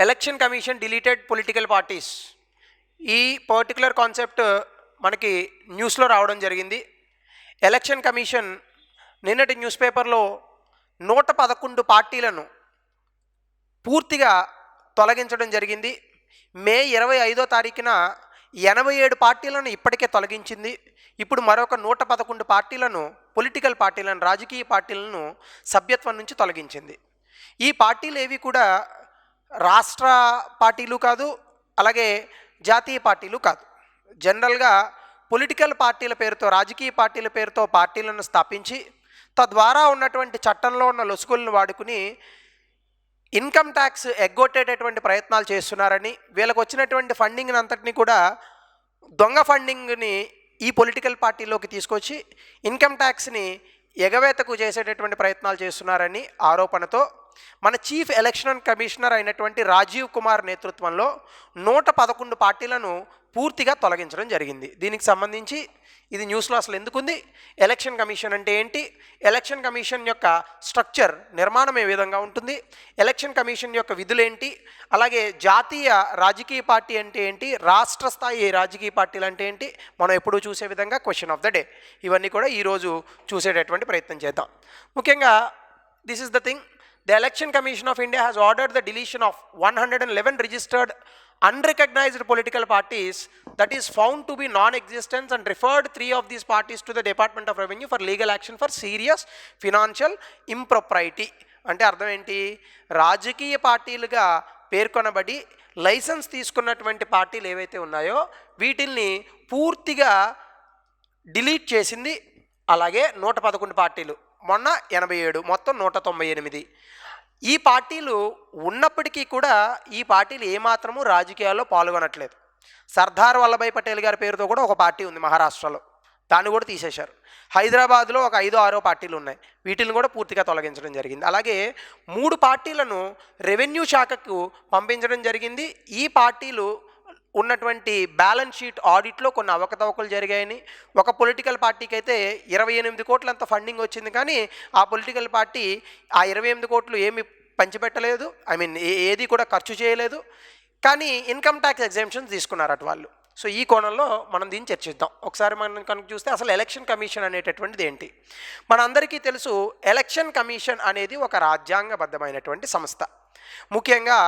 Election commission deleted political parties. ఈ particular concept మనకి న్యూస్లో రావడం జరిగింది. ఎలక్షన్ కమిషన్ నిన్నటి న్యూస్ పేపర్లో 111 పార్టీలను పూర్తిగా తొలగించడం జరిగింది. మే 25వ తారీఖున 87 పార్టీలను ఇప్పటికే తొలగించింది. ఇప్పుడు మరొక 111 పార్టీలను, పొలిటికల్ పార్టీలను, రాజకీయ పార్టీలను సభ్యత్వం నుంచి తొలగించింది. ఈ పార్టీలు ఏవి కూడా రాష్ట్ర పార్టీలు కాదు, అలాగే జాతీయ పార్టీలు కాదు. జనరల్గా పొలిటికల్ పార్టీల పేరుతో, రాజకీయ పార్టీల పేరుతో పార్టీలను స్థాపించి తద్వారా ఉన్నటువంటి చట్టంలో ఉన్న లొసుగులను వాడుకుని ఇన్కమ్ ట్యాక్స్ ఎగ్గొట్టేటటువంటి ప్రయత్నాలు చేస్తున్నారని, వీళ్ళకు వచ్చినటువంటి ఫండింగ్ని అంతటినీ కూడా దొంగ ఫండింగ్ని ఈ పొలిటికల్ పార్టీలోకి తీసుకొచ్చి ఇన్కమ్ ట్యాక్స్ని ఎగవేతకు చేసేటటువంటి ప్రయత్నాలు చేస్తున్నారని ఆరోపణతో మన చీఫ్ ఎలక్షన్ కమిషనర్ అయినటువంటి రాజీవ్ కుమార్ నేతృత్వంలో 111 పార్టీలను పూర్తిగా తొలగించడం జరిగింది. దీనికి సంబంధించి ఇది న్యూస్లో అసలు ఎందుకుంది, ఎలక్షన్ కమిషన్ అంటే ఏంటి, ఎలక్షన్ కమిషన్ యొక్క స్ట్రక్చర్, నిర్మాణం ఏ విధంగా ఉంటుంది, ఎలక్షన్ కమిషన్ యొక్క విధులేంటి, అలాగే జాతీయ రాజకీయ పార్టీ అంటే ఏంటి, రాష్ట్ర స్థాయి రాజకీయ పార్టీలు అంటే ఏంటి, మనం ఎప్పుడూ చూసే విధంగా క్వశ్చన్ ఆఫ్ ద డే, ఇవన్నీ కూడా ఈరోజు చూసేటటువంటి ప్రయత్నం చేద్దాం. ముఖ్యంగా this is the thing. The Election Commission of India has ordered the deletion of 111 registered unrecognized political parties that is found to be non-existent and referred 3 of these parties to the Department of Revenue for legal action for serious financial impropriety. అంటే అర్థం ఏంటి, రాజకీయ పార్టీలుగా పేర్కొనబడి licence తీసుకున్నటువంటి పార్టీలు ఏవైతే ఉన్నాయో వీటిల్ని పూర్తిగా డిలీట్ చేసింది. అలాగే 111 పార్టీలు, మొన్న 87, మొత్తం 198. ఈ పార్టీలు ఉన్నప్పటికీ కూడా ఈ పార్టీలు ఏమాత్రము రాజకీయాల్లో పాల్గొనట్లేదు. సర్దార్ వల్లభాయ్ పటేల్ గారి పేరుతో కూడా ఒక పార్టీ ఉంది మహారాష్ట్రలో, దాన్ని కూడా తీసేశారు. హైదరాబాద్లో ఒక 5-6 పార్టీలు ఉన్నాయి, వీటిని కూడా పూర్తిగా తొలగించడం జరిగింది. అలాగే 3 పార్టీలను రెవెన్యూ శాఖకు పంపించడం జరిగింది. ఈ పార్టీలు ఉన్నటువంటి బ్యాలెన్స్ షీట్ ఆడిట్లో కొన్ని అవకతవకలు జరిగాయని, ఒక పొలిటికల్ పార్టీకి అయితే 28 కోట్లంత ఫండింగ్ వచ్చింది, కానీ ఆ పొలిటికల్ పార్టీ ఆ 28 కోట్లు ఏమి పంచిపెట్టలేదు, ఏది కూడా ఖర్చు చేయలేదు, కానీ ఇన్కమ్ ట్యాక్స్ ఎగ్జామ్షన్స్ తీసుకున్నారు అటు వాళ్ళు. సో ఈ కోణంలో మనం దీన్ని చర్చిద్దాం. ఒకసారి మనం కనుక చూస్తే అసలు ఎలక్షన్ కమిషన్ అనేటటువంటిది ఏంటి. మనందరికీ తెలుసు, ఎలక్షన్ కమిషన్ అనేది ఒక రాజ్యాంగబద్ధమైనటువంటి సంస్థ. ముఖ్యంగా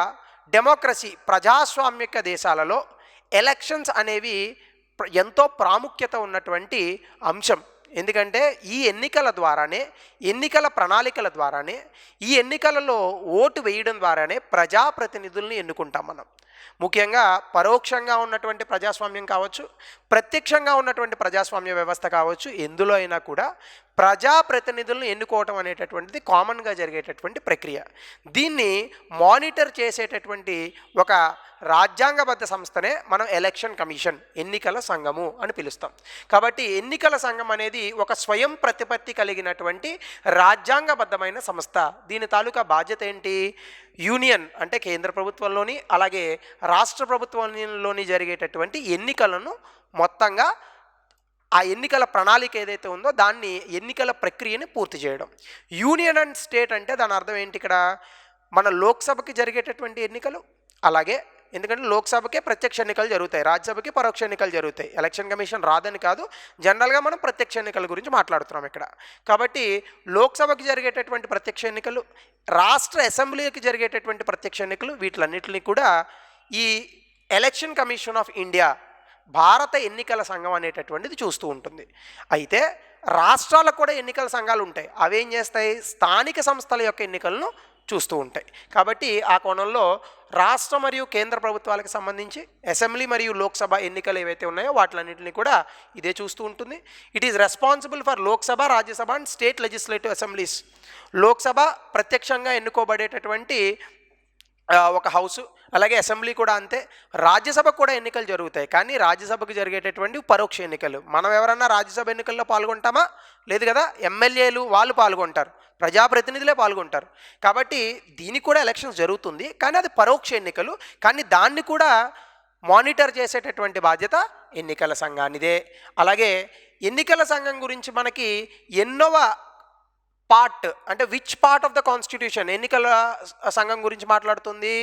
డెమోక్రసీ, ప్రజాస్వామ్యక దేశాలలో ఎలక్షన్స్ అనేవి ఎంతో ప్రాముఖ్యత ఉన్నటువంటి అంశం. ఎందుకంటే ఈ ఎన్నికల ద్వారానే, ఎన్నికల ప్రణాళికల ద్వారానే, ఈ ఎన్నికలలో ఓటు వేయడం ద్వారానే ప్రజాప్రతినిధుల్ని ఎన్నుకుంటాం మనం. ముఖ్యంగా పరోక్షంగా ఉన్నటువంటి ప్రజాస్వామ్యం కావచ్చు, ప్రత్యక్షంగా ఉన్నటువంటి ప్రజాస్వామ్య వ్యవస్థ కావచ్చు, ఎందులో అయినా కూడా ప్రజాప్రతినిధులను ఎన్నుకోవటం అనేటటువంటిది కామన్గా జరిగేటటువంటి ప్రక్రియ. దీన్ని మానిటర్ చేసేటటువంటి ఒక రాజ్యాంగబద్ధ సంస్థనే మనం ఎలక్షన్ కమిషన్, ఎన్నికల సంఘము అని పిలుస్తాం. కాబట్టి ఎన్నికల సంఘం అనేది ఒక స్వయం ప్రతిపత్తి కలిగినటువంటి రాజ్యాంగబద్ధమైన సంస్థ. దీని తాలూకా బాధ్యత ఏంటి, యూనియన్ అంటే కేంద్ర ప్రభుత్వంలోని, అలాగే రాష్ట్ర ప్రభుత్వంలోని జరిగేటటువంటి ఎన్నికలను మొత్తంగా ఆ ఎన్నికల ప్రణాళిక ఏదైతే ఉందో దాన్ని, ఎన్నికల ప్రక్రియని పూర్తి చేయడం. యూనియన్ అండ్ స్టేట్ అంటే దాని అర్థం ఏంటి, ఇక్కడ మన లోక్సభకి జరిగేటటువంటి ఎన్నికలు, అలాగే ఎందుకంటే లోక్సభకే ప్రత్యక్ష ఎన్నికలు జరుగుతాయి, రాజ్యసభకి పరోక్ష ఎన్నికలు జరుగుతాయి. ఎలక్షన్ కమిషన్ రాదని కాదు, జనరల్గా మనం ప్రత్యక్ష ఎన్నికల గురించి మాట్లాడుతున్నాం ఇక్కడ. కాబట్టి లోక్సభకి జరిగేటటువంటి ప్రత్యక్ష ఎన్నికలు, రాష్ట్ర అసెంబ్లీకి జరిగేటటువంటి ప్రత్యక్ష ఎన్నికలు, వీటిలన్నింటినీ కూడా ఈ ఎలక్షన్ కమిషన్ ఆఫ్ ఇండియా, భారత ఎన్నికల సంఘం అనేటటువంటిది చూస్తూ ఉంటుంది. అయితే రాష్ట్రాలకు కూడా ఎన్నికల సంఘాలు ఉంటాయి. అవేం చేస్తాయి, స్థానిక సంస్థల యొక్క ఎన్నికలను చూస్తూ ఉంటాయి. కాబట్టి ఆ కోణంలో రాష్ట్ర మరియు కేంద్ర ప్రభుత్వాలకు సంబంధించి అసెంబ్లీ మరియు లోక్సభ ఎన్నికలు ఏవైతే ఉన్నాయో వాటిలన్నింటినీ కూడా ఇదే చూస్తూ ఉంటుంది. It is responsible for Lok Sabha, Rajya Sabha and state legislative assemblies. Lok Sabha ప్రత్యక్షంగా ఎన్నుకోబడేటటువంటి ఒక హౌసు, అలాగే అసెంబ్లీ కూడా అంతే. రాజ్యసభకు కూడా ఎన్నికలు జరుగుతాయి, కానీ రాజ్యసభకు జరిగేటటువంటి పరోక్ష ఎన్నికలు. మనం ఎవరన్నా రాజ్యసభ ఎన్నికల్లో పాల్గొంటామా, లేదు కదా. ఎమ్మెల్యేలు వాళ్ళు పాల్గొంటారు, ప్రజాప్రతినిధులే పాల్గొంటారు. కాబట్టి దీనికి కూడా ఎలక్షన్స్ జరుగుతుంది, కానీ అది పరోక్ష ఎన్నికలు. కానీ దాన్ని కూడా మానిటర్ చేసేటటువంటి బాధ్యత ఎన్నికల సంఘానిదే. అలాగే ఎన్నికల సంఘం గురించి మనకి ఎన్నోవ పార్ట్, అంటే which part of the constitution ఎన్నికల సంఘం గురించి మాట్లాడుతుంది,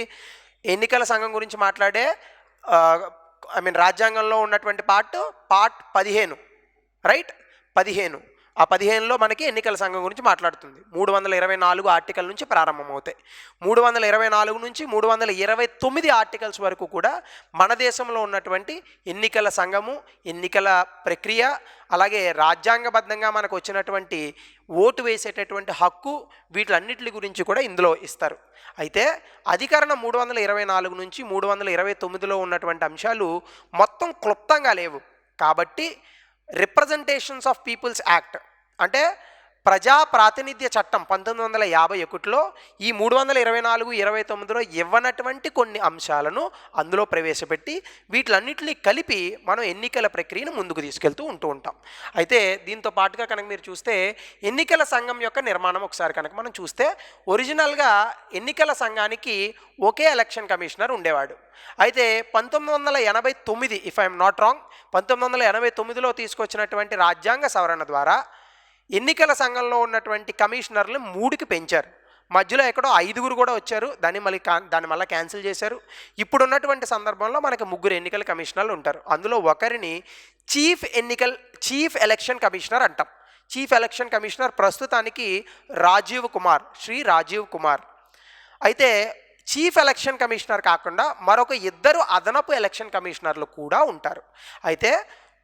ఎన్నికల సంఘం గురించి మాట్లాడే రాజ్యాంగంలో ఉన్నటువంటి పార్ట్ 15, రైట్, 15. ఆ 15లో మనకి ఎన్నికల సంఘం గురించి మాట్లాడుతుంది. 324 ఆర్టికల్ నుంచి ప్రారంభమవుతాయి. 324 నుంచి 329 ఆర్టికల్స్ వరకు కూడా మన దేశంలో ఉన్నటువంటి ఎన్నికల సంఘము, ఎన్నికల ప్రక్రియ, అలాగే రాజ్యాంగబద్ధంగా మనకు వచ్చినటువంటి ఓటు వేసేటటువంటి హక్కు, వీటిలన్నిటి గురించి కూడా ఇందులో ఇస్తారు. అయితే అధికరణం 324 నుంచి 329లో ఉన్నటువంటి అంశాలు మొత్తం క్లుప్తంగా లేవు. కాబట్టి రిప్రజెంటేషన్స్ ఆఫ్ పీపుల్స్ యాక్ట్ అంటే ప్రజా ప్రాతినిధ్య చట్టం 1951లో ఈ 324, 29లో ఇవ్వనటువంటి కొన్ని అంశాలను అందులో ప్రవేశపెట్టి వీటిలన్నింటినీ కలిపి మనం ఎన్నికల ప్రక్రియను ముందుకు తీసుకెళ్తూ ఉంటాం. అయితే దీంతో పాటుగా కనుక మీరు చూస్తే ఎన్నికల సంఘం యొక్క నిర్మాణం ఒకసారి కనుక మనం చూస్తే, ఒరిజినల్గా ఎన్నికల సంఘానికి ఒకే ఎలక్షన్ కమిషనర్ ఉండేవాడు. అయితే 1989, ఇఫ్ ఐఎమ్ నాట్ రాంగ్, 1989లో తీసుకొచ్చినటువంటి రాజ్యాంగ సవరణ ద్వారా ఎన్నికల సంఘంలో ఉన్నటువంటి కమిషనర్లు 3కి పెంచారు. మధ్యలో ఎక్కడో 5గురు కూడా వచ్చారు, దాన్ని మళ్ళీ క్యాన్సిల్ చేశారు. ఇప్పుడున్నటువంటి సందర్భంలో మనకి 3 ఎన్నికల కమిషనర్లు ఉంటారు. అందులో ఒకరిని చీఫ్ ఎలక్షన్ కమిషనర్ అంటాం. చీఫ్ ఎలక్షన్ కమిషనర్ ప్రస్తుతానికి శ్రీ రాజీవ్ కుమార్. అయితే చీఫ్ ఎలక్షన్ కమిషనర్ కాకుండా మరొక 2 అదనపు ఎలక్షన్ కమిషనర్లు కూడా ఉంటారు. అయితే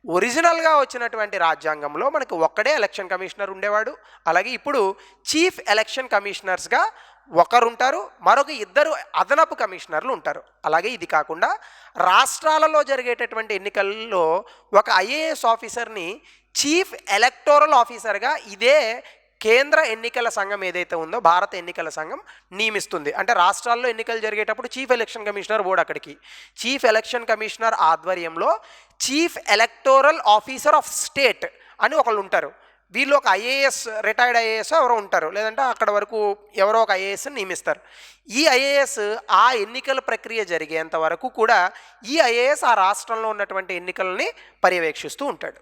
ఒరిజినల్గా వచ్చినటువంటి రాజ్యాంగంలో మనకి ఒక్కడే ఎలక్షన్ కమిషనర్ ఉండేవాడు. అలాగే ఇప్పుడు చీఫ్ ఎలక్షన్ కమిషనర్స్గా ఒకరుంటారు, మరొక 2 అదనపు కమిషనర్లు ఉంటారు. అలాగే ఇది కాకుండా రాష్ట్రాలలో జరిగేటటువంటి ఎన్నికల్లో ఒక ఐఏఎస్ ఆఫీసర్ని చీఫ్ ఎలక్టోరల్ ఆఫీసర్గా ఇదే కేంద్ర ఎన్నికల సంఘం ఏదైతే ఉందో భారత ఎన్నికల సంఘం నియమిస్తుంది. అంటే రాష్ట్రాల్లో ఎన్నికలు జరిగేటప్పుడు చీఫ్ ఎలక్షన్ కమిషనర్ బోర్డు అక్కడికి, చీఫ్ ఎలక్షన్ కమిషనర్ ఆధ్వర్యంలో chief electoral officer of state అని ఒకళ్ళు ఉంటారు. వీళ్ళు ఒక ఐఏఎస్, రిటైర్డ్ ఐఏఎస్ ఎవరో ఉంటారు, లేదంటే అక్కడ వరకు ఎవరో ఒక ఐఏఎస్ నియమిస్తారు. ఈ ఐఏఎస్ ఆ ఎన్నికల ప్రక్రియ జరిగేంత వరకు కూడా ఈ ఐఏఎస్ ఆ రాష్ట్రంలో ఉన్నటువంటి ఎన్నికలని పర్యవేక్షిస్తూ ఉంటాడు.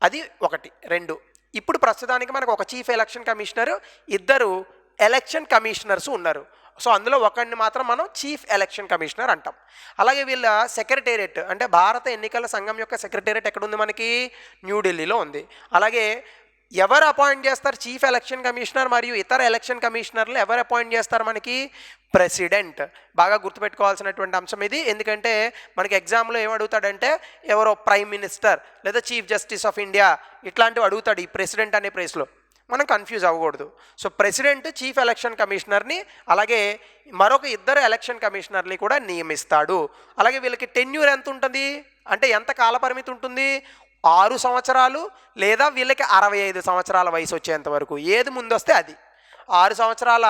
అది 1. 2, ఇప్పుడు ప్రస్తుతానికి మనకు ఒక chief election commissioner, 2 election commissioners ఉన్నారు. సో అందులో ఒకరిని మాత్రం మనం చీఫ్ ఎలక్షన్ కమిషనర్ అంటాం. అలాగే వీళ్ళ సెక్రటేరియట్, అంటే భారత ఎన్నికల సంఘం యొక్క సెక్రటేరియట్ ఎక్కడుంది మనకి? న్యూఢిల్లీలో ఉంది. అలాగే ఎవరు అపాయింట్ చేస్తారు చీఫ్ ఎలక్షన్ కమిషనర్ మరియు ఇతర ఎలక్షన్ కమిషనర్లు ఎవరు అపాయింట్ చేస్తారు మనకి? ప్రెసిడెంట్. బాగా గుర్తుపెట్టుకోవాల్సినటువంటి అంశం ఇది. ఎందుకంటే మనకి ఎగ్జామ్లో ఏమడుగుతాడంటే ఎవరో ప్రైమ్ మినిస్టర్ లేదా చీఫ్ జస్టిస్ ఆఫ్ ఇండియా ఇట్లాంటివి అడుగుతాడు ఈ ప్రెసిడెంట్ అనే ప్లేస్లో. మనం కన్ఫ్యూజ్ అవ్వకూడదు. సో ప్రెసిడెంట్ చీఫ్ ఎలక్షన్ కమిషనర్ని, అలాగే మరొక 2 ఎలక్షన్ కమిషనర్ని కూడా నియమిస్తాడు. అలాగే వీళ్ళకి టెన్యూర్ ఎంత ఉంటుంది అంటే ఎంత కాలపరిమితి ఉంటుంది? 6 సంవత్సరాలు లేదా వీళ్ళకి 65 సంవత్సరాల వయసు వచ్చేంత వరకు, ఏది ముందొస్తే అది. 6 సంవత్సరాల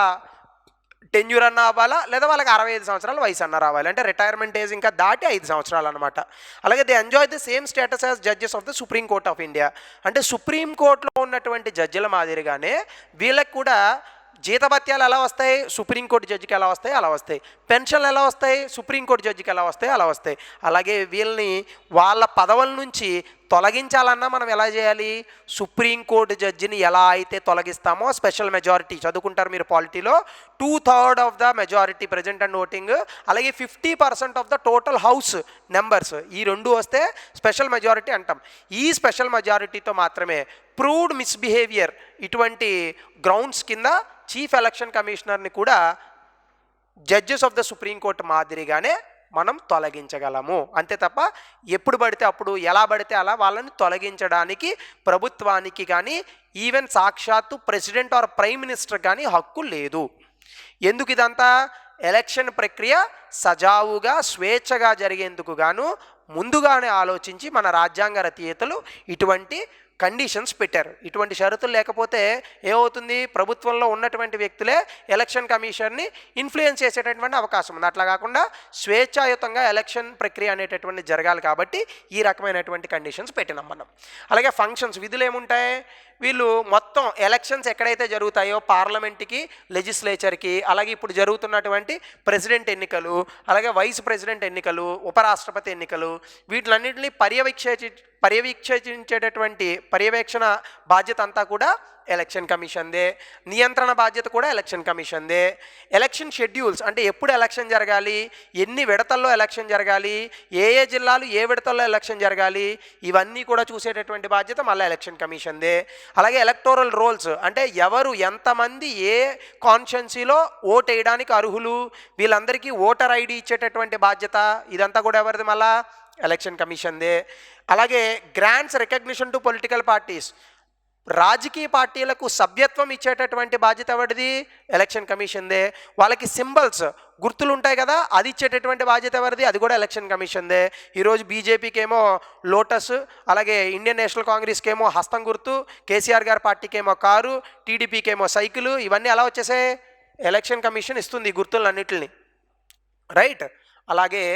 టెన్యూర్ అన్న అవ్వాలా, లేదా వాళ్ళకి 65 సంవత్సరాల వయసు అన్న రావాలి. అంటే రిటైర్మెంట్ ఏజ్ ఇంకా దాటి 5 సంవత్సరాలు అనమాట. అలాగే they enjoy the same status as judges of the supreme court of India. అంటే సుప్రీంకోర్టులో ఉన్నటువంటి జడ్జిల మాదిరిగానే వీళ్ళకి కూడా జీతభత్యాలు ఎలా వస్తాయి? సుప్రీంకోర్టు జడ్జికి ఎలా వస్తాయి? అలా వస్తాయి. పెన్షన్లు ఎలా వస్తాయి? సుప్రీంకోర్టు జడ్జికి ఎలా వస్తాయి? అలా వస్తాయి. అలాగే వీళ్ళని వాళ్ళ పదవుల నుంచి తొలగించాలన్నా మనం ఎలా చేయాలి? సుప్రీంకోర్టు జడ్జిని ఎలా అయితే తొలగిస్తామో స్పెషల్ మెజారిటీ చదువుకుంటారు మీరు పాలిటీలో, 2/3 of the majority present and voting, అలాగే 50% of the total house numbers, ఈ 2 వస్తే స్పెషల్ మెజారిటీ అంటాం. ఈ స్పెషల్ మెజారిటీతో మాత్రమే ప్రూవ్డ్ మిస్బిహేవియర్ ఇటువంటి గ్రౌండ్స్ కింద చీఫ్ ఎలక్షన్ కమిషనర్ని కూడా జడ్జెస్ ఆఫ్ ద సుప్రీంకోర్టు మాదిరిగానే మనం తొలగించగలము. అంతే తప్ప ఎప్పుడు పడితే అప్పుడు ఎలా పడితే అలా వాళ్ళని తొలగించడానికి ప్రభుత్వానికి కానీ ఈవెన్ సాక్షాత్తు ప్రెసిడెంట్ ఆర్ ప్రైమ్ మినిస్టర్ కానీ హక్కు లేదు. ఎందుకు ఇదంతా? ఎలక్షన్ ప్రక్రియ సజావుగా స్వేచ్ఛగా జరిగేందుకు గాను ముందుగానే ఆలోచించి మన రాజ్యాంగ రచయితలు ఇటువంటి కండిషన్స్ పెట్టారు. ఇటువంటి షరతులు లేకపోతే ఏమవుతుంది? ప్రభుత్వంలో ఉన్నటువంటి వ్యక్తులే ఎలక్షన్ కమిషన్ని ఇన్ఫ్లుయెన్స్ చేసేటటువంటి అవకాశం ఉంది. అట్లా కాకుండా స్వేచ్ఛాయుతంగా ఎలక్షన్ ప్రక్రియ అనేటటువంటి జరగాలి కాబట్టి ఈ రకమైనటువంటి కండిషన్స్ పెట్టినాం మనం. అలాగే ఫంక్షన్స్, విధులు ఏముంటాయి? వీళ్ళు మొత్తం ఎలక్షన్స్ ఎక్కడైతే జరుగుతాయో పార్లమెంట్కి, లెజిస్లేచర్కి, అలాగే ఇప్పుడు జరుగుతున్నటువంటి ప్రెసిడెంట్ ఎన్నికలు, అలాగే వైస్ ప్రెసిడెంట్ ఎన్నికలు, ఉపరాష్ట్రపతి ఎన్నికలు, వీటిలన్నింటినీ పర్యవేక్షించేటటువంటి పర్యవేక్షణ బాధ్యత అంతా కూడా ఎలక్షన్ కమిషన్దే. నియంత్రణ బాధ్యత కూడా ఎలక్షన్ కమిషన్దే. ఎలక్షన్ షెడ్యూల్స్ అంటే ఎప్పుడు ఎలక్షన్ జరగాలి, ఎన్ని విడతల్లో ఎలక్షన్ జరగాలి, ఏ ఏ జిల్లాలు ఏ విడతల్లో ఎలక్షన్ జరగాలి, ఇవన్నీ కూడా చూసేటటువంటి బాధ్యత మళ్ళీ ఎలక్షన్ కమిషన్దే. అలాగే ఎలక్టోరల్ రోల్స్ అంటే ఎవరు ఎంతమంది ఏ కాన్స్టిట్యున్సీలో ఓటు వేయడానికి అర్హులు, వీళ్ళందరికీ ఓటర్ ఐడి ఇచ్చేటటువంటి బాధ్యత ఇదంతా కూడా ఎవరిది, మళ్ళా ఎలక్షన్ కమిషన్దే. అలాగే grants recognition to political parties, రాజకీయ పార్టీలకు సభ్యత్వం ఇచ్చేటటువంటి బాధ్యత ఎవరిది, ఎలక్షన్ కమిషన్దే. వాళ్ళకి సింబల్స్ గుర్తులు ఉంటాయి కదా, అది ఇచ్చేటటువంటి బాధ్యత ఎవరిది, అది కూడా ఎలక్షన్ కమిషన్దే. ఈరోజు బీజేపీకి ఏమో లోటస్, అలాగే ఇండియన్ నేషనల్ కాంగ్రెస్కి ఏమో హస్తం గుర్తు, కేసీఆర్ గారి పార్టీకి ఏమో కారు, టీడీపీకి ఏమో సైకిల్, ఇవన్నీ ఎలా వచ్చేసాయి, ఎలక్షన్ కమిషన్ ఇస్తుంది ఈ గుర్తులన్నిటిని, రైట్. అలాగే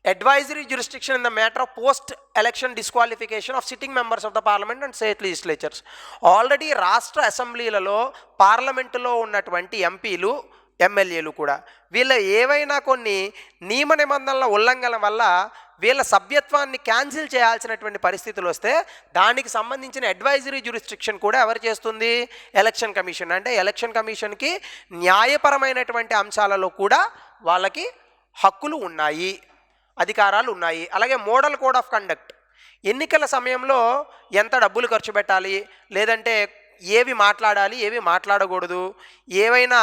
advisory jurisdiction in the matter of post election disqualification of sitting members of the parliament and state legislatures. Already రాష్ట్ర అసెంబ్లీలలో పార్లమెంటులో ఉన్నటువంటి ఎంపీలు ఎమ్మెల్యేలు కూడా వీళ్ళ ఏవైనా కొన్ని నియమ నిబంధనల ఉల్లంఘన వల్ల వీళ్ళ సభ్యత్వాన్ని క్యాన్సిల్ చేయాల్సినటువంటి పరిస్థితులు వస్తే దానికి సంబంధించిన అడ్వైజరీ జ్యూరిస్డిక్షన్ కూడా ఎవరు చేస్తుంది, ఎలక్షన్ కమిషన్. అంటే ఎలక్షన్ కమిషన్కి న్యాయపరమైనటువంటి అంశాలలో కూడా వాళ్ళకి హక్కులు ఉన్నాయి, అధికారాలు ఉన్నాయి. అలాగే మోడల్ కోడ్ ఆఫ్ కండక్ట్, ఎన్నికల సమయంలో ఎంత డబ్బులు ఖర్చు పెట్టాలి, లేదంటే ఏవి మాట్లాడాలి ఏవి మాట్లాడకూడదు, ఏవైనా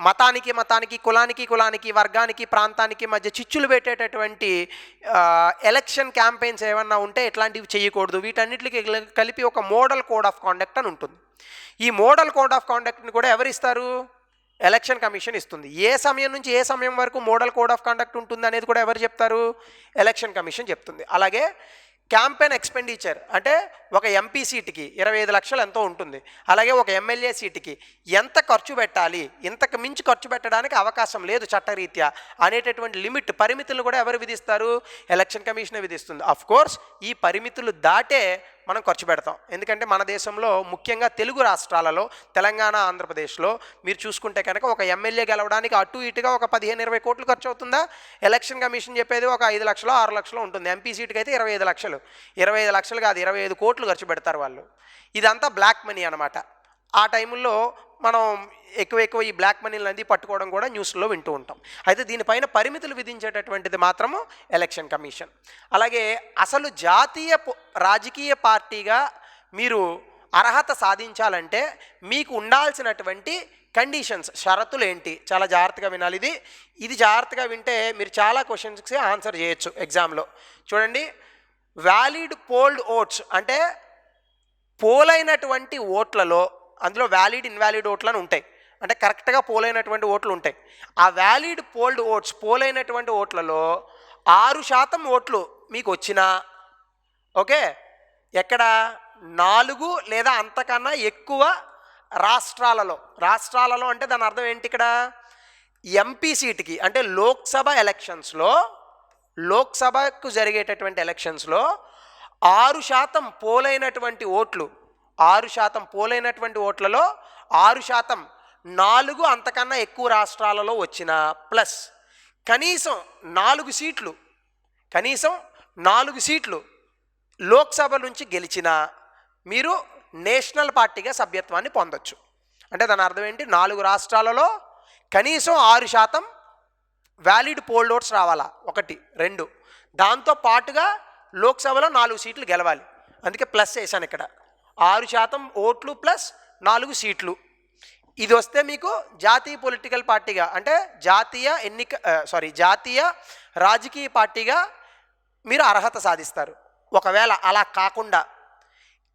మతానికి కులానికి వర్గానికి ప్రాంతానికి మధ్య చిచ్చులు పెట్టేటటువంటి ఎలక్షన్ క్యాంపెయిన్స్ ఏమన్నా ఉంటే ఎట్లాంటివి చేయకూడదు, వీటన్నిటికి కలిపి ఒక మోడల్ కోడ్ ఆఫ్ కాండక్ట్ అని ఉంటుంది. ఈ మోడల్ కోడ్ ఆఫ్ కాండక్ట్ని కూడా ఎవరిస్తారు, ఎలక్షన్ కమిషన్ ఇస్తుంది. ఏ సమయం నుంచి ఏ సమయం వరకు మోడల్ కోడ్ ఆఫ్ కండక్ట్ ఉంటుంది అనేది కూడా ఎవరు చెప్తారు, ఎలక్షన్ కమిషన్ చెప్తుంది. అలాగే క్యాంపెయిన్ ఎక్స్పెండిచర్ అంటే ఒక ఎంపీ సీటుకి 25 లక్షలు ఎంతో ఉంటుంది, అలాగే ఒక ఎమ్మెల్యే సీటుకి ఎంత ఖర్చు పెట్టాలి, ఇంతకు మించి ఖర్చు పెట్టడానికి అవకాశం లేదు చట్టరీత్యా అనేటటువంటి లిమిట్ పరిమితులు కూడా ఎవరు విధిస్తారు, ఎలక్షన్ కమిషనే విధిస్తుంది. అఫ్ కోర్స్ ఈ పరిమితులు దాటే మనం ఖర్చు పెడతాం, ఎందుకంటే మన దేశంలో ముఖ్యంగా తెలుగు రాష్ట్రాలలో తెలంగాణ ఆంధ్రప్రదేశ్లో మీరు చూసుకుంటే కనుక ఒక ఎమ్మెల్యే గెలవడానికి అటు ఇటుగా ఒక 15-20 కోట్లు ఖర్చు అవుతుందా, ఎలక్షన్ కమిషన్ చెప్పేది ఒక 5 లక్షలు 6 లక్షలు ఉంటుంది. ఎంపీ సీటుకి అయితే 25 లక్షలు, 25 లక్షలు కాదు 25 కోట్లు ఖర్చు పెడతారు వాళ్ళు. ఇదంతా బ్లాక్ మనీ అనమాట. ఆ టైంలో మనం ఎక్కువ ఈ బ్లాక్ మనీలన్నీ పట్టుకోవడం కూడా న్యూస్లో వింటూ ఉంటాం. అయితే దీనిపైన పరిమితులు విధించేటటువంటిది మాత్రము ఎలక్షన్ కమిషన్. అలాగే అసలు జాతీయ రాజకీయ పార్టీగా మీరు అర్హత సాధించాలంటే మీకు ఉండాల్సినటువంటి కండిషన్స్, షరతులు ఏంటి, చాలా జాగ్రత్తగా వినాలి. ఇది జాగ్రత్తగా వింటే మీరు చాలా క్వశ్చన్స్కి ఆన్సర్ చేయొచ్చు ఎగ్జామ్లో. చూడండి, వ్యాలిడ్ పోల్డ్ ఓట్స్ అంటే పోలైనటువంటి ఓట్లలో, అందులో వ్యాలిడ్ ఇన్వాలిడ్ ఓట్లు అని ఉంటాయి, అంటే కరెక్ట్గా పోలైనటువంటి ఓట్లు ఉంటాయి. ఆ వ్యాలిడ్ పోల్డ్ ఓట్స్ పోలైనటువంటి ఓట్లలో 6% ఓట్లు మీకు వచ్చినా, ఓకే, ఎక్కడ 4 లేదా అంతకన్నా ఎక్కువ రాష్ట్రాలలో అంటే దాని అర్థం ఏంటి, ఇక్కడ ఎంపీ సీటుకి అంటే లోక్సభకు జరిగేటటువంటి ఎలక్షన్స్లో 6% పోలైనటువంటి ఓట్లు, 6% పోలైనటువంటి ఓట్లలో 6% 4 అంతకన్నా ఎక్కువ రాష్ట్రాలలో వచ్చిన ప్లస్ కనీసం 4 సీట్లు లోక్సభ నుంచి గెలిచిన మీరు నేషనల్ పార్టీగా సభ్యత్వాన్ని పొందొచ్చు. అంటే దాని అర్థం ఏంటి, 4 రాష్ట్రాలలో కనీసం 6% వ్యాలిడ్ పోల్డ్ ఓట్స్ రావాలా, 1 2, దాంతో పాటుగా లోక్సభలో 4 సీట్లు గెలవాలి. అందుకే ప్లస్ వేసాను ఇక్కడ, 6% ఓట్లు ప్లస్ 4 సీట్లు. ఇది వస్తే మీకు జాతీయ పొలిటికల్ పార్టీగా అంటే జాతీయ రాజకీయ పార్టీగా మీరు అర్హత సాధిస్తారు. ఒకవేళ అలా కాకుండా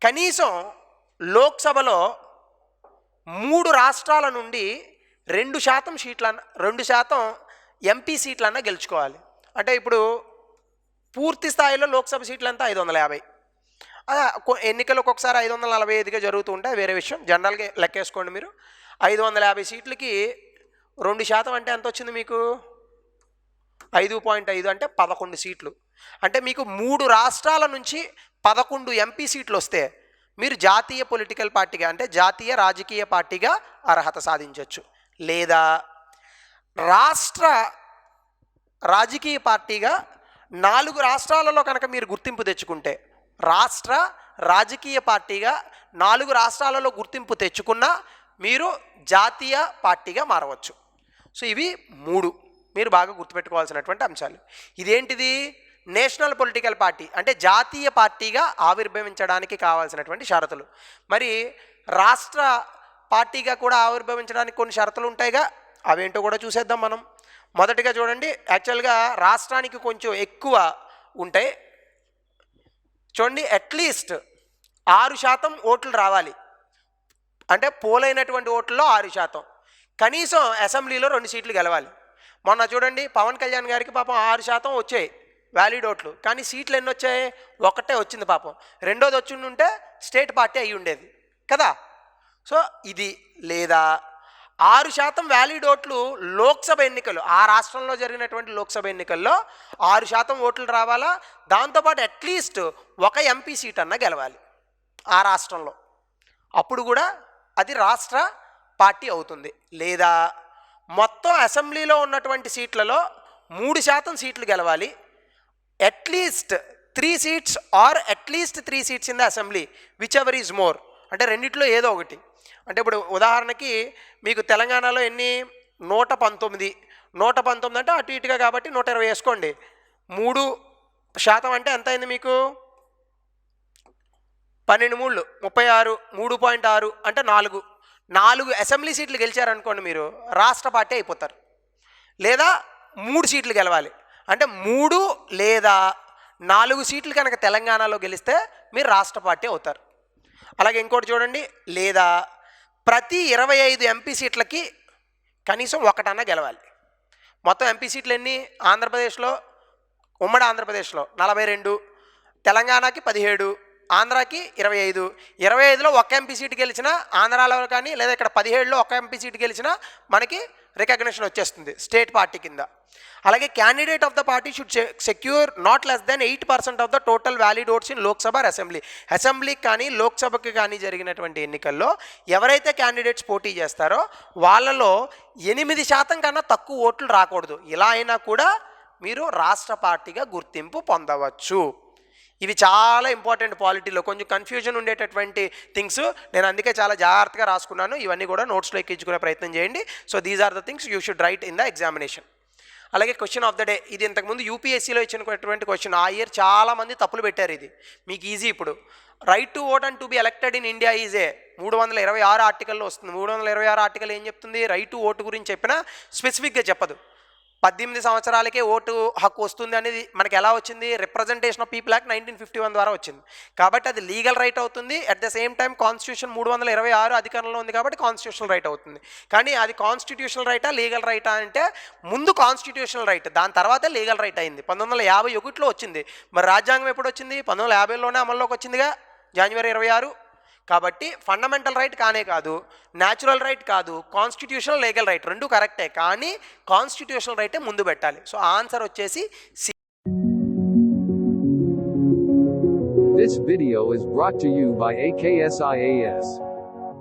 కనీసం లోక్సభలో 3 రాష్ట్రాల నుండి 2% ఎంపీ సీట్లన్నా గెలుచుకోవాలి. అంటే ఇప్పుడు పూర్తి స్థాయిలో లోక్సభ సీట్లంతా 550, ఎన్నికలు ఒక్కొక్కసారి 545గా జరుగుతూ ఉంటాయి, వేరే విషయం. జనరల్గా లెక్కేసుకోండి మీరు. 550 సీట్లకి 2% అంటే ఎంత వచ్చింది మీకు, 5.5 అంటే 11 సీట్లు. అంటే మీకు 3 రాష్ట్రాల నుంచి 11 ఎంపీ సీట్లు వస్తే మీరు జాతీయ పొలిటికల్ పార్టీగా అంటే జాతీయ రాజకీయ పార్టీగా అర్హత సాధించవచ్చు. లేదా రాష్ట్ర రాజకీయ పార్టీగా 4 రాష్ట్రాలలో కనుక మీరు గుర్తింపు తెచ్చుకుంటే రాష్ట్ర రాజకీయ పార్టీగా 4 రాష్ట్రాలలో గుర్తింపు తెచ్చుకున్న మీరు జాతీయ పార్టీగా మారవచ్చు. సో ఇవి 3 మీరు బాగా గుర్తుపెట్టుకోవాల్సినటువంటి అంశాలు. ఇదేంటిది? నేషనల్ పొలిటికల్ పార్టీ అంటే జాతీయ పార్టీగా ఆవిర్భవించడానికి కావాల్సినటువంటి షరతులు. మరి రాష్ట్ర పార్టీగా కూడా ఆవిర్భవించడానికి కొన్ని షరతులు ఉంటాయిగా, అవేంటో కూడా చూసేద్దాం మనం. మొదటిగా చూడండి, యాక్చువల్గా రాష్ట్రానికి కొంచెం ఎక్కువ ఉంటాయి. చూడండి, అట్లీస్ట్ 6% ఓట్లు రావాలి. అంటే పోలైనటువంటి ఓట్లలో 6%. కనీసం అసెంబ్లీలో 2 సీట్లు గెలవాలి. మొన్న చూడండి పవన్ కళ్యాణ్ గారికి పాపం 6% వచ్చాయి వ్యాలిడ్ ఓట్లు, కానీ సీట్లు ఎన్ని వచ్చాయి? 1 వచ్చింది పాపం. 2ది వచ్చి ఉంటే స్టేట్ పార్టీ అయి ఉండేది కదా. సో ఇది లేదా 6% వ్యాలిడ్ ఓట్లు లోక్సభ ఎన్నికలు, ఆ రాష్ట్రంలో జరిగినటువంటి లోక్సభ ఎన్నికల్లో 6% ఓట్లు రావాలా. దాంతోపాటు అట్లీస్ట్ 1 ఎంపీ సీట్ అన్న గెలవాలి ఆ రాష్ట్రంలో, అప్పుడు కూడా అది రాష్ట్ర పార్టీ అవుతుంది. లేదా మొత్తం అసెంబ్లీలో ఉన్నటువంటి సీట్లలో 3% సీట్లు గెలవాలి. At least 3 seats or at least 3 seats in the assembly whichever is more, అంటే రెండిట్లో ఏదో ఒకటి. అంటే ఇప్పుడు ఉదాహరణకి మీకు తెలంగాణలో ఎన్ని? 119 అంటే అటు ఇటుగా కాబట్టి 120 వేసుకోండి. 3% అంటే ఎంత అయింది మీకు? 12 3 36, 3.6 అంటే 4 అసెంబ్లీ సీట్లు గెలిచారనుకోండి మీరు రాష్ట్ర పార్టీ అయిపోతారు. లేదా 3 సీట్లు గెలవాలి, అంటే 3 లేదా 4 సీట్లు కనుక తెలంగాణలో గెలిస్తే మీరు రాష్ట్ర పార్టీ అవుతారు. అలాగే ఇంకోటి చూడండి, లేదా ప్రతి 25 ఎంపీ సీట్లకి కనీసం 1 అన్న గెలవాలి. మొత్తం ఎంపీ సీట్లు ఎన్ని? ఆంధ్రప్రదేశ్లో, ఉమ్మడి ఆంధ్రప్రదేశ్లో 42, తెలంగాణకి 17, ఆంధ్రాకి 25. 25లో 1 ఎంపీ సీటు గెలిచినా ఆంధ్రాలో కానీ, లేదా ఇక్కడ 17లో 1 ఎంపీ సీటు గెలిచినా మనకి రికగ్నిషన్ వచ్చేస్తుంది స్టేట్ పార్టీ కింద. అలాగే candidate of the party should secure not less than 8% of the total valid votes in Lok Sabha are assembly. అసెంబ్లీకి కానీ లోక్సభకి కానీ జరిగినటువంటి ఎన్నికల్లో ఎవరైతే క్యాండిడేట్స్ పోటీ చేస్తారో వాళ్ళలో 8% కన్నా తక్కువ ఓట్లు రాకూడదు. ఇలా అయినా కూడా మీరు రాష్ట్ర పార్టీగా గుర్తింపు పొందవచ్చు. ఇవి చాలా ఇంపార్టెంట్. పాలిటీలో కొంచెం కన్ఫ్యూజన్ ఉండేటటువంటి థింగ్స్, నేను అందుకే చాలా జాగ్రత్తగా రాసుకున్నాను. ఇవన్నీ కూడా నోట్స్లో ఎక్కించుకునే ప్రయత్నం చేయండి. So these are the things you should write in the examination. అలాగే క్వశ్చన్ ఆఫ్ ద డే, ఇది ఇంతకుముందు యూపీఎస్సీలో ఇచ్చినటువంటి క్వశ్చన్. ఆ ఇయర్ చాలామంది తప్పులు పెట్టారు. ఇది మీకు ఈజీ. ఇప్పుడు right to vote and to be elected in India is a 326 ఆర్టికల్లో వస్తుంది. 326 ఆర్టికల్ ఏం చెప్తుంది? రైట్ టు ఓటు గురించి చెప్పినా స్పెసిఫిక్గా చెప్పదు. 18 సంవత్సరాలకే ఓటు హక్కు వస్తుంది అనేది మనకి ఎలా వచ్చింది? రిప్రజెంటేషన్ ఆఫ్ పీపుల్ యాక్ట్ 1951 ద్వారా వచ్చింది. కాబట్టి అది లీగల్ రైట్ అవుతుంది. At the same time constitution 326 అధికారంలో ఉంది కాబట్టి కాన్స్టిట్యూషనల్ రైట్ అవుతుంది. కానీ అది కాన్స్టిట్యూషనల్ రైటా లీగల్ రైటా అంటే ముందు కాన్స్టిట్యూషనల్ రైట్, దాని తర్వాతే లీగల్ రైట్ అయింది. 1951లో వచ్చింది. మరి రాజ్యాంగం ఎప్పుడు వచ్చింది? 1950లోనే అమల్లోకి వచ్చిందిగా, జనవరి 26. కాబట్టి ఫండమెంటల్ రైట్ కానే కాదు, న్యాచురల్ రైట్ కాదు, కాన్స్టిట్యూషనల్ లీగల్ రైట్ రెండు కరెక్టే, కానీ కాన్స్టిట్యూషనల్ రైటే ముందు పెట్టాలి. సో ఆన్సర్ వచ్చేసి C. This video is brought to you by AKSIAS.